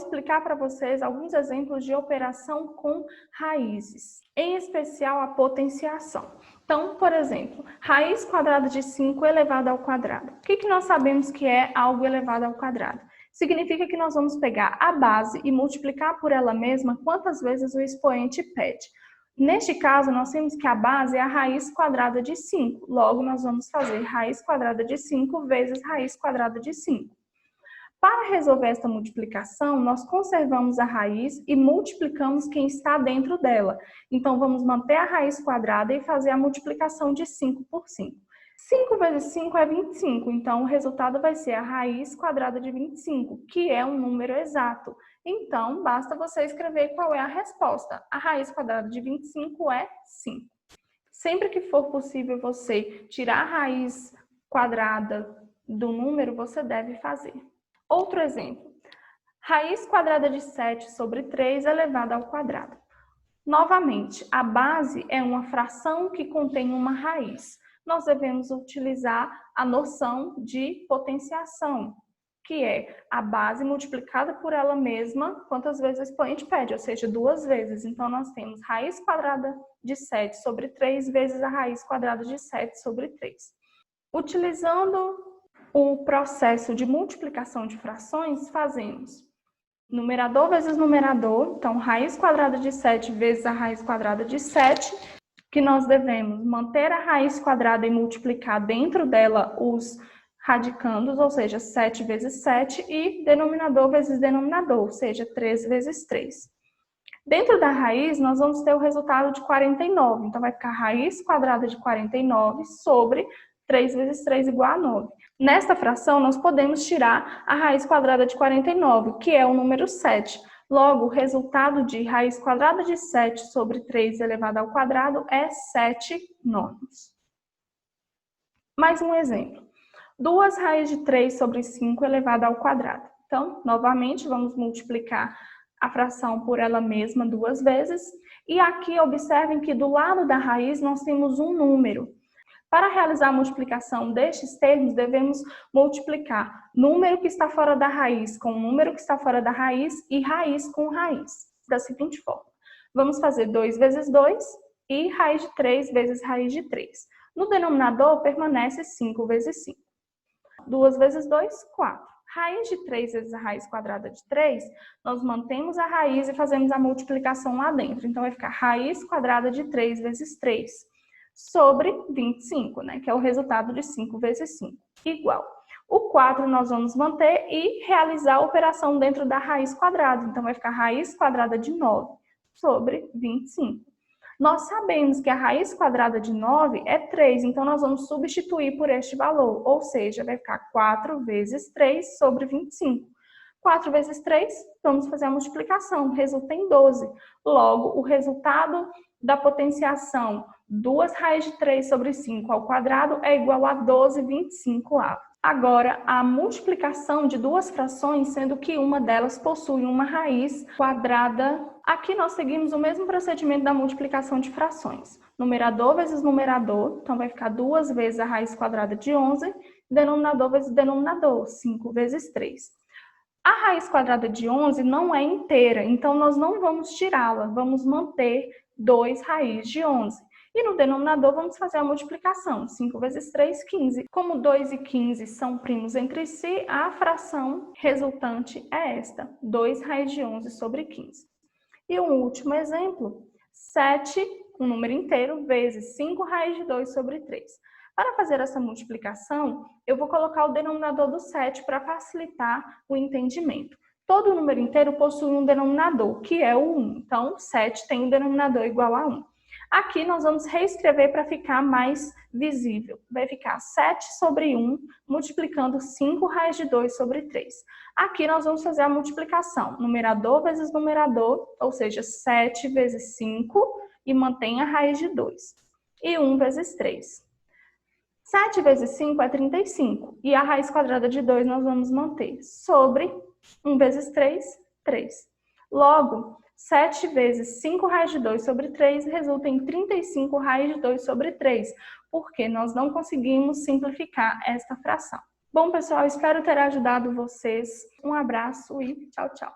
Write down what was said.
explicar para vocês alguns exemplos de operação com raízes, em especial a potenciação. Então, por exemplo, raiz quadrada de 5 elevado ao quadrado. O que nós sabemos que é algo elevado ao quadrado? Significa que nós vamos pegar a base e multiplicar por ela mesma quantas vezes o expoente pede. Neste caso, nós temos que a base é a raiz quadrada de 5. Logo, nós vamos fazer raiz quadrada de 5 vezes raiz quadrada de 5. Para resolver esta multiplicação, nós conservamos a raiz e multiplicamos quem está dentro dela. Então, vamos manter a raiz quadrada e fazer a multiplicação de 5 por 5. 5 vezes 5 é 25, então o resultado vai ser a raiz quadrada de 25, que é um número exato. Então, basta você escrever qual é a resposta. A raiz quadrada de 25 é 5. Sempre que for possível você tirar a raiz quadrada do número, você deve fazer. Outro exemplo, raiz quadrada de 7 sobre 3 elevado ao quadrado. Novamente, a base é uma fração que contém uma raiz. Nós devemos utilizar a noção de potenciação, que é a base multiplicada por ela mesma quantas vezes o expoente pede, ou seja, 2 vezes. Então, nós temos raiz quadrada de 7 sobre 3 vezes a raiz quadrada de 7 sobre 3. Utilizando o processo de multiplicação de frações, fazemos numerador vezes numerador, então raiz quadrada de 7 vezes a raiz quadrada de 7, que nós devemos manter a raiz quadrada e multiplicar dentro dela os radicandos, ou seja, 7 vezes 7, e denominador vezes denominador, ou seja, 3 vezes 3. Dentro da raiz, nós vamos ter o resultado de 49, então vai ficar raiz quadrada de 49 sobre 3 vezes 3 igual a 9. Nesta fração, nós podemos tirar a raiz quadrada de 49, que é o número 7. Logo, o resultado de raiz quadrada de 7 sobre 3 elevado ao quadrado é 7 nonos. Mais um exemplo. 2 raiz de 3 sobre 5 elevado ao quadrado. Então, novamente, vamos multiplicar a fração por ela mesma 2 vezes. E aqui, observem que do lado da raiz nós temos um número. Para realizar a multiplicação destes termos, devemos multiplicar número que está fora da raiz com número que está fora da raiz e raiz com raiz, da seguinte forma. Vamos fazer 2 vezes 2 e raiz de 3 vezes raiz de 3. No denominador, permanece 5 vezes 5. 2 vezes 2, 4. Raiz de 3 vezes a raiz quadrada de 3, nós mantemos a raiz e fazemos a multiplicação lá dentro. Então, vai ficar raiz quadrada de 3 vezes 3. Sobre 25, né, que é o resultado de 5 vezes 5, igual. O 4 nós vamos manter e realizar a operação dentro da raiz quadrada. Então, vai ficar raiz quadrada de 9 sobre 25. Nós sabemos que a raiz quadrada de 9 é 3, então nós vamos substituir por este valor, ou seja, vai ficar 4 vezes 3 sobre 25. 4 vezes 3, vamos fazer a multiplicação, resulta em 12. Logo, o resultado da potenciação 2 raiz de 3 sobre 5 ao quadrado é igual a 12/25. Agora, a multiplicação de duas frações, sendo que uma delas possui uma raiz quadrada. Aqui nós seguimos o mesmo procedimento da multiplicação de frações. Numerador vezes numerador, então vai ficar 2 vezes a raiz quadrada de 11, denominador vezes denominador, 5 vezes 3. A raiz quadrada de 11 não é inteira, então nós não vamos tirá-la, vamos manter 2 raiz de 11. E no denominador vamos fazer a multiplicação, 5 vezes 3, 15. Como 2 e 15 são primos entre si, a fração resultante é esta, 2 raiz de 11 sobre 15. E um último exemplo, 7, um número inteiro, vezes 5 raiz de 2 sobre 3. Para fazer essa multiplicação, eu vou colocar o denominador do 7 para facilitar o entendimento. Todo número inteiro possui um denominador, que é o 1. Então, 7 tem um denominador igual a 1. Aqui nós vamos reescrever para ficar mais visível. Vai ficar 7 sobre 1, multiplicando 5 raiz de 2 sobre 3. Aqui nós vamos fazer a multiplicação. Numerador vezes numerador, ou seja, 7 vezes 5, e mantém a raiz de 2. E 1 vezes 3. 7 vezes 5 é 35. E a raiz quadrada de 2 nós vamos manter. Sobre 1 vezes 3, 3. Logo, 7 vezes 5 raiz de 2 sobre 3 resulta em 35 raiz de 2 sobre 3, porque nós não conseguimos simplificar esta fração. Bom, pessoal, espero ter ajudado vocês. Um abraço e tchau, tchau.